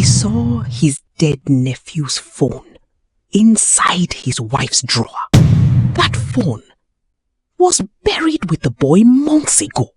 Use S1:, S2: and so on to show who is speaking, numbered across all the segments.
S1: He saw his dead nephew's phone inside his wife's drawer. That phone was buried with the boy months ago.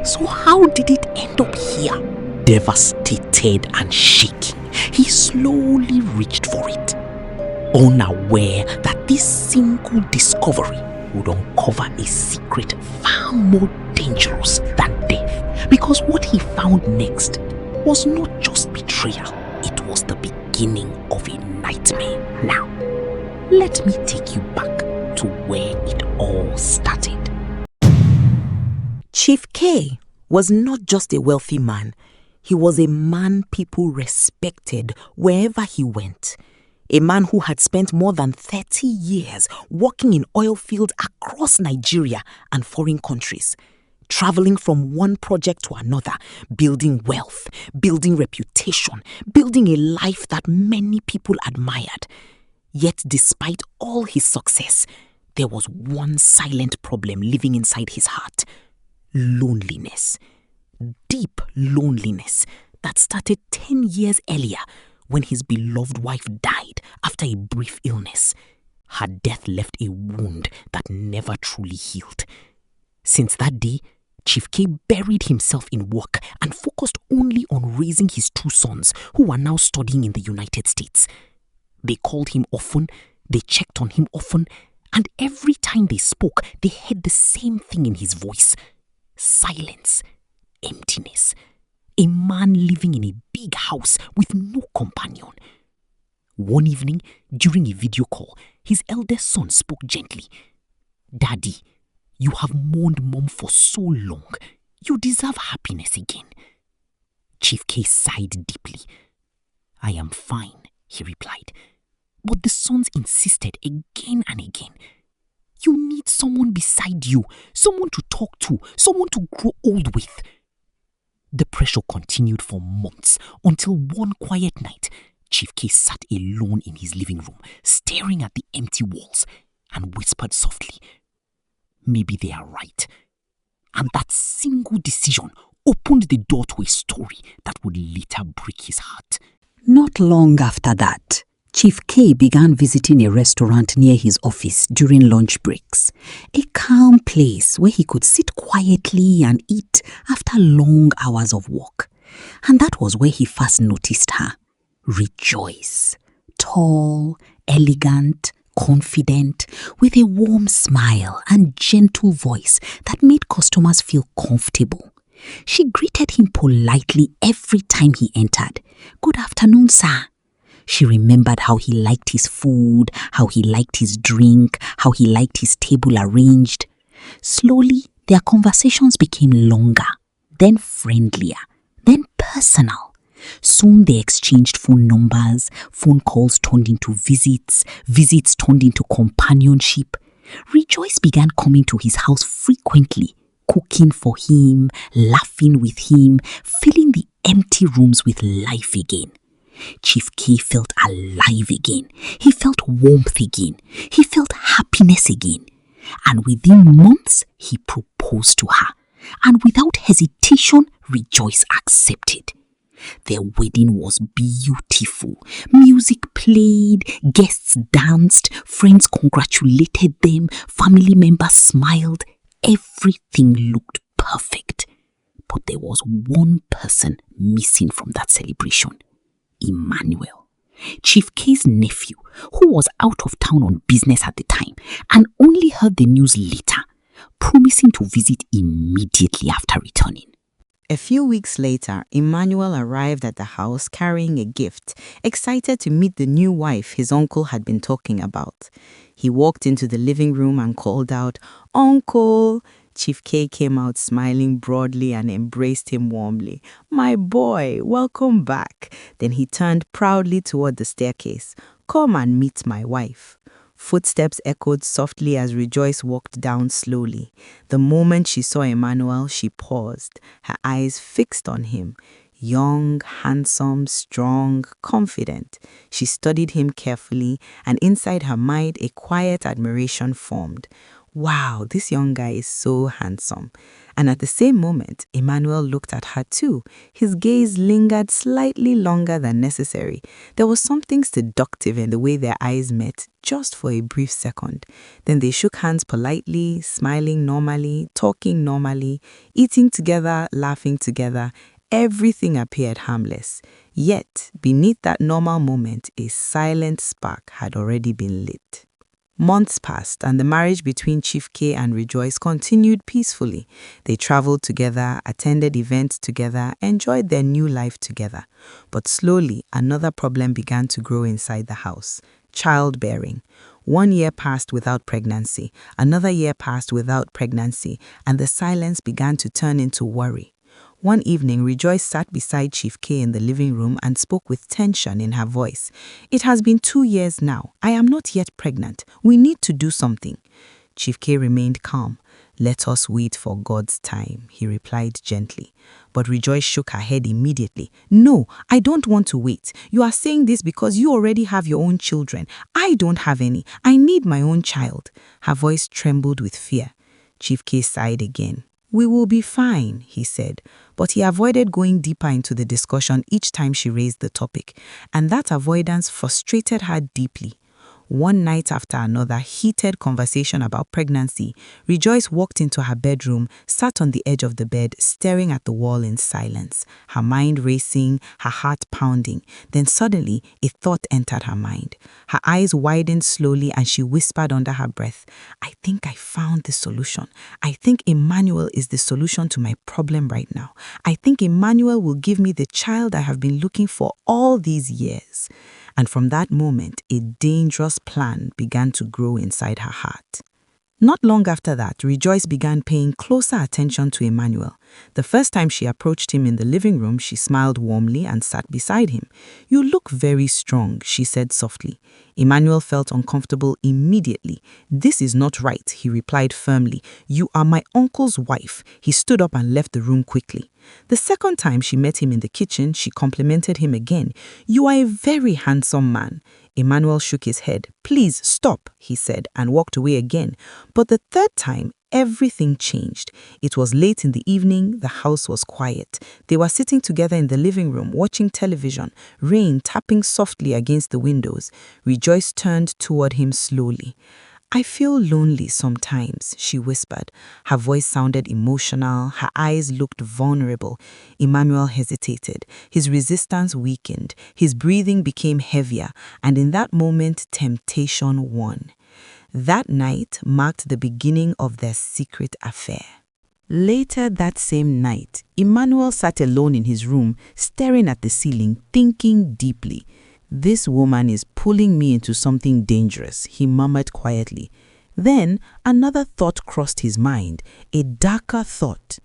S1: So how did it end up here? Devastated and shaking, he slowly reached for it, unaware that this single discovery would uncover a secret far more dangerous than death. Because what he found next was not just betrayal, it was the beginning of a nightmare. Now, let me take you back to where it all started.
S2: Chief K was not just a wealthy man. He was a man people respected wherever he went. A man who had spent more than 30 years working in oil fields across Nigeria and foreign countries, traveling from one project to another, building wealth, building reputation, building a life that many people admired. Yet despite all his success, there was one silent problem living inside his heart: loneliness. Deep loneliness that started 10 years earlier when his beloved wife died after a brief illness. Her death left a wound that never truly healed. Since that day, Chief K buried himself in work and focused only on raising his two sons, who are now studying in the United States. They called him often, they checked on him often, and every time they spoke, they heard the same thing in his voice: silence, emptiness. A man living in a big house with no companion. One evening, during a video call, his eldest son spoke gently. "Daddy, you have mourned Mom for so long. You deserve happiness again." Chief K sighed deeply. "I am fine," he replied. But the sons insisted again and again. "You need someone beside you, someone to talk to, someone to grow old with." The pressure continued for months until one quiet night, Chief K sat alone in his living room, staring at the empty walls, and whispered softly, "Maybe they are right." And that single decision opened the door to a story that would later break his heart.
S3: Not long after that, Chief K began visiting a restaurant near his office during lunch breaks, a calm place where he could sit quietly and eat after long hours of work. And that was where he first noticed her. Rejoice, tall, elegant, confident, with a warm smile and gentle voice that made customers feel comfortable. She greeted him politely every time he entered. "Good afternoon, sir." She remembered how he liked his food, how he liked his drink, how he liked his table arranged. Slowly, their conversations became longer, then friendlier, then personal. Soon they exchanged phone numbers, phone calls turned into visits, visits turned into companionship. Rejoice began coming to his house frequently, cooking for him, laughing with him, filling the empty rooms with life again. Chief K felt alive again. He felt warmth again. He felt happiness again. And within months, he proposed to her. And without hesitation, Rejoice accepted. Their wedding was beautiful. Music played, guests danced, friends congratulated them, family members smiled. Everything looked perfect. But there was one person missing from that celebration: Emmanuel, Chief K's nephew, who was out of town on business at the time and only heard the news later, promising to visit immediately after returning.
S2: A few weeks later, Emmanuel arrived at the house carrying a gift, excited to meet the new wife his uncle had been talking about. He walked into the living room and called out, "Uncle!" Chief K came out smiling broadly and embraced him warmly. "My boy, welcome back." Then he turned proudly toward the staircase. "Come and meet my wife." Footsteps echoed softly as Rejoice walked down slowly. The moment she saw Emmanuel, she paused, her eyes fixed on him. Young, handsome, strong, confident. She studied him carefully, and inside her mind a quiet admiration formed. Wow, this young guy is so handsome. And at the same moment, Emmanuel looked at her too. His gaze lingered slightly longer than necessary. There was something seductive in the way their eyes met, just for a brief second. Then they shook hands politely, smiling normally, talking normally, eating together, laughing together. Everything appeared harmless. Yet, beneath that normal moment, a silent spark had already been lit. Months passed, and the marriage between Chief K and Rejoice continued peacefully. They traveled together, attended events together, enjoyed their new life together. But slowly, another problem began to grow inside the house: childbearing. 1 year passed without pregnancy, another year passed without pregnancy, and the silence began to turn into worry. One evening, Rejoice sat beside Chief K in the living room and spoke with tension in her voice. "It has been 2 years now. I am not yet pregnant. We need to do something." Chief K remained calm. "Let us wait for God's time," he replied gently. But Rejoice shook her head immediately. "No, I don't want to wait. You are saying this because you already have your own children. I don't have any. I need my own child." Her voice trembled with fear. Chief K sighed again. "We will be fine," he said, but he avoided going deeper into the discussion each time she raised the topic, and that avoidance frustrated her deeply. One night after another heated conversation about pregnancy, Rejoice walked into her bedroom, sat on the edge of the bed, staring at the wall in silence, her mind racing, her heart pounding. Then suddenly, a thought entered her mind. Her eyes widened slowly and she whispered under her breath, "I think I found the solution. I think Emmanuel is the solution to my problem right now. I think Emmanuel will give me the child I have been looking for all these years." And from that moment, a dangerous plan began to grow inside her heart. Not long after that, Rejoice began paying closer attention to Emmanuel. The first time she approached him in the living room, she smiled warmly and sat beside him. "You look very strong," she said softly. Emmanuel felt uncomfortable immediately. "This is not right," he replied firmly. "You are my uncle's wife." He stood up and left the room quickly. The second time she met him in the kitchen, she complimented him again. "You are a very handsome man." Emmanuel shook his head. "Please stop," he said, and walked away again. But the third time, everything changed. It was late in the evening, the house was quiet. They were sitting together in the living room, watching television, rain tapping softly against the windows. Rejoice turned toward him slowly. "I feel lonely sometimes," she whispered. Her voice sounded emotional, her eyes looked vulnerable. Emmanuel hesitated. His resistance weakened, his breathing became heavier, and in that moment, temptation won. That night marked the beginning of their secret affair. Later that same night, Emmanuel sat alone in his room, staring at the ceiling, thinking deeply. "This woman is pulling me into something dangerous," he murmured quietly. Then another thought crossed his mind, a darker thought.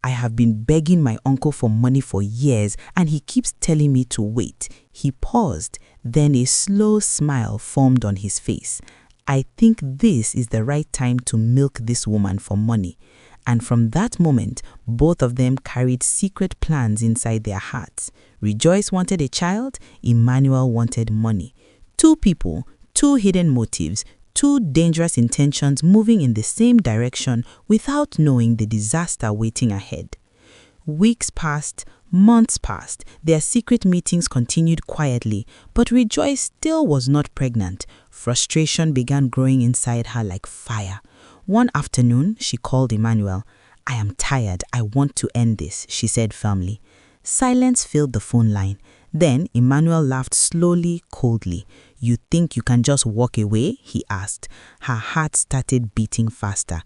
S2: "I have been begging my uncle for money for years and he keeps telling me to wait." He paused, then a slow smile formed on his face. "I think this is the right time to milk this woman for money." And from that moment, both of them carried secret plans inside their hearts. Rejoice wanted a child, Emmanuel wanted money. Two people, two hidden motives, two dangerous intentions moving in the same direction without knowing the disaster waiting ahead. Weeks passed, months passed, their secret meetings continued quietly, but Rejoice still was not pregnant. Frustration began growing inside her like fire. One afternoon, she called Emmanuel. "I am tired. I want to end this," she said firmly. Silence filled the phone line. Then Emmanuel laughed slowly, coldly. "You think you can just walk away?" he asked. Her heart started beating faster.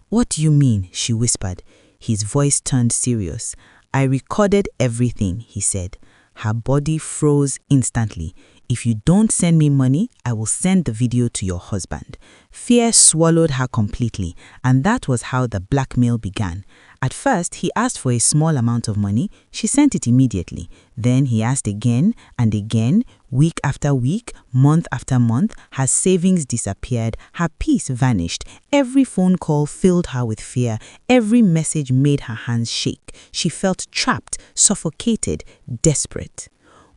S2: "What do you mean?" she whispered. His voice turned serious. "I recorded everything," he said. Her body froze instantly. "If you don't send me money, I will send the video to your husband." Fear swallowed her completely, and that was how the blackmail began. At first, he asked for a small amount of money. She sent it immediately. Then he asked again and again, week after week, month after month. Her savings disappeared. Her peace vanished. Every phone call filled her with fear. Every message made her hands shake. She felt trapped, suffocated, desperate.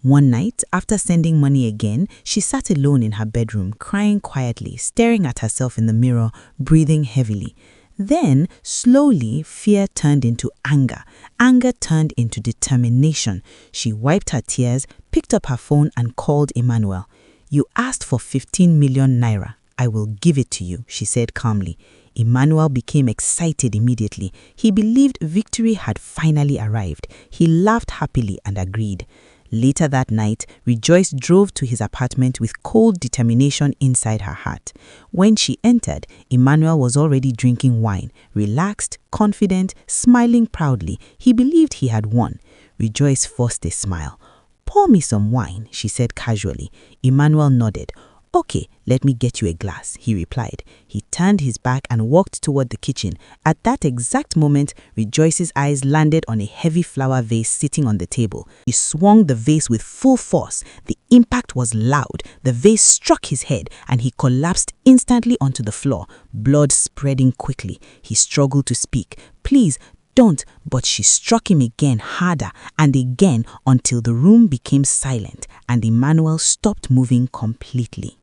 S2: One night, after sending money again, she sat alone in her bedroom, crying quietly, staring at herself in the mirror, breathing heavily. Then, slowly, fear turned into anger. Anger turned into determination. She wiped her tears, picked up her phone and called Emmanuel. "You asked for 15 million naira. I will give it to you," she said calmly. Emmanuel became excited immediately. He believed victory had finally arrived. He laughed happily and agreed. Later that night, Rejoice drove to his apartment with cold determination inside her heart. When she entered, Emmanuel was already drinking wine, relaxed, confident, smiling proudly. He believed he had won. Rejoice forced a smile. "Pour me some wine," she said casually. Emmanuel nodded. "Okay, let me get you a glass," he replied. He turned his back and walked toward the kitchen. At that exact moment, Rejoice's eyes landed on a heavy flower vase sitting on the table. He swung the vase with full force. The impact was loud. The vase struck his head and he collapsed instantly onto the floor, blood spreading quickly. He struggled to speak. "Please, don't," but she struck him again, harder and again, until the room became silent and Emmanuel stopped moving completely.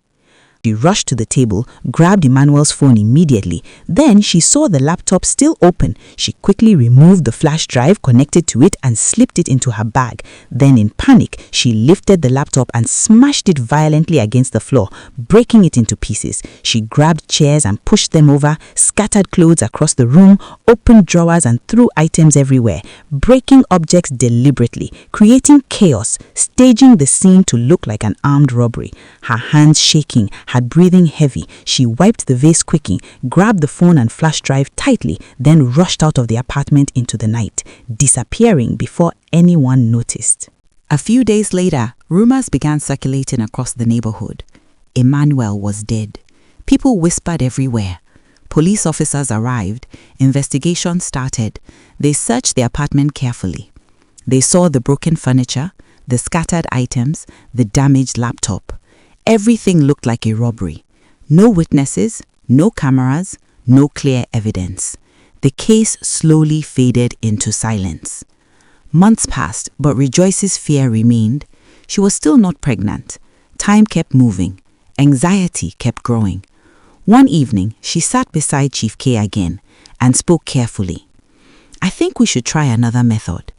S2: She rushed to the table, grabbed Emmanuel's phone immediately. Then she saw the laptop still open. She quickly removed the flash drive connected to it and slipped it into her bag. Then in panic, she lifted the laptop and smashed it violently against the floor, breaking it into pieces. She grabbed chairs and pushed them over, scattered clothes across the room, opened drawers and threw items everywhere, breaking objects deliberately, creating chaos, staging the scene to look like an armed robbery. Her hands shaking, her breathing heavy, she wiped the vase quickly, grabbed the phone and flash drive tightly, then rushed out of the apartment into the night, disappearing before anyone noticed.
S3: A few days later, rumors began circulating across the neighborhood. Emmanuel was dead. People whispered everywhere. Police officers arrived. Investigation started. They searched the apartment carefully. They saw the broken furniture, the scattered items, the damaged laptop. Everything looked like a robbery. No witnesses, no cameras, no clear evidence. The case slowly faded into silence. Months passed, but Rejoice's fear remained. She was still not pregnant. Time kept moving. Anxiety kept growing. One evening, she sat beside Chief K again and spoke carefully. "I think we should try another method."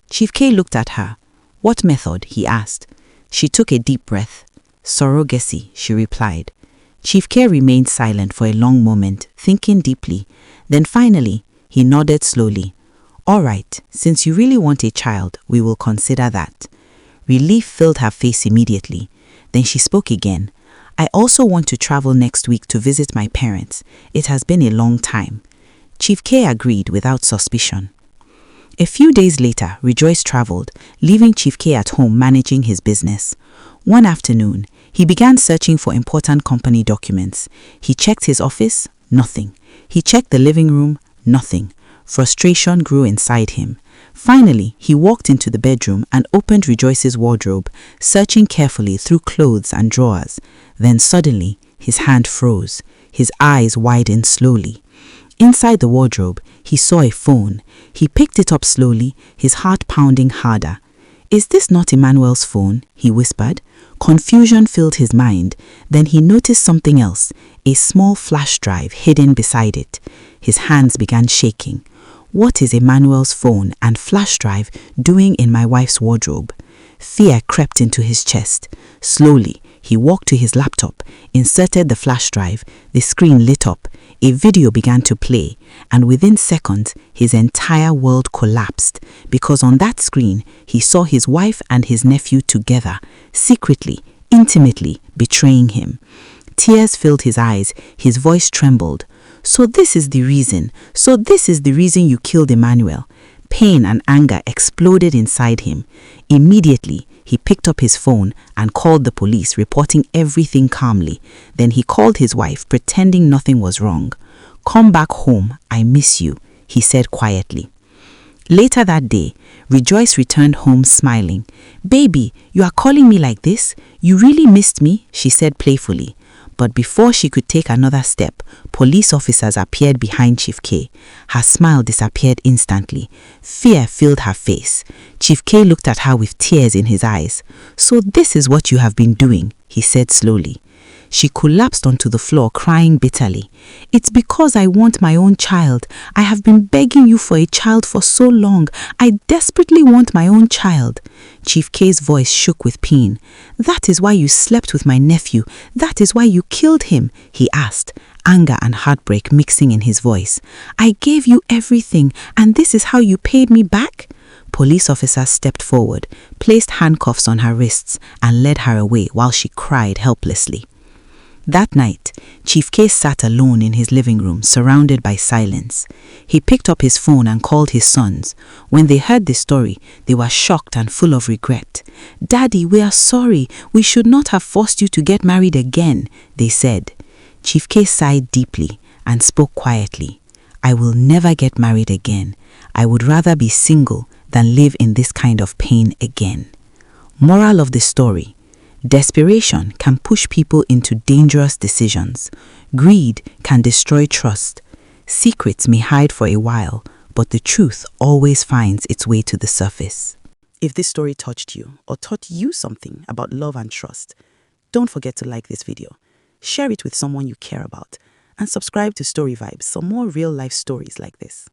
S3: Chief K looked at her. "What method?" he asked. She took a deep breath. "Surrogacy," she replied. Chief K remained silent for a long moment, thinking deeply. Then finally, he nodded slowly. "All right, since you really want a child, we will consider that." Relief filled her face immediately. Then she spoke again. "I also want to travel next week to visit my parents. It has been a long time." Chief K agreed without suspicion. A few days later, Rejoice traveled, leaving Chief K at home managing his business. One afternoon, he began searching for important company documents. He checked his office, nothing. He checked the living room, nothing. Frustration grew inside him. Finally, he walked into the bedroom and opened Rejoice's wardrobe, searching carefully through clothes and drawers. Then suddenly, his hand froze. His eyes widened slowly. Inside the wardrobe, he saw a phone. He picked it up slowly, his heart pounding harder. "Is this not Emmanuel's phone?" he whispered. Confusion filled his mind. Then he noticed something else, a small flash drive hidden beside it. His hands began shaking. "What is Emmanuel's phone and flash drive doing in my wife's wardrobe?" Fear crept into his chest. Slowly, he walked to his laptop, inserted the flash drive. The screen lit up. A video began to play, and within seconds, his entire world collapsed, because on that screen, he saw his wife and his nephew together, secretly, intimately betraying him. Tears filled his eyes. His voice trembled. So this is the reason you killed Emmanuel." Pain and anger exploded inside him. Immediately, he picked up his phone and called the police, reporting everything calmly. Then he called his wife, pretending nothing was wrong. "Come back home, I miss you," he said quietly. Later that day, Rejoice returned home smiling. "Baby, you are calling me like this? You really missed me?" she said playfully.
S2: But before she could take another step, police officers appeared behind Chief K. Her smile disappeared instantly. Fear filled her face. Chief K looked at her with tears in his eyes. "So this is what you have been doing," he said slowly. She collapsed onto the floor, crying bitterly. "It's because I want my own child. I have been begging you for a child for so long. I desperately want my own child." Chief K's voice shook with pain. "That is why you slept with my nephew. That is why you killed him," he asked, anger and heartbreak mixing in his voice. "I gave you everything, and this is how you paid me back?" Police officers stepped forward, placed handcuffs on her wrists, and led her away while she cried helplessly. That night, Chief K sat alone in his living room, surrounded by silence. He picked up his phone and called his sons. When they heard the story, they were shocked and full of regret. "Daddy, we are sorry. We should not have forced you to get married again," they said. Chief K sighed deeply and spoke quietly. "I will never get married again. I would rather be single than live in this kind of pain again." Moral of the story: desperation can push people into dangerous decisions. Greed can destroy trust. Secrets may hide for a while, but the truth always finds its way to the surface. If this story touched you or taught you something about love and trust, don't forget to like this video, share it with someone you care about, and subscribe to Story Vibes for more real-life stories like this.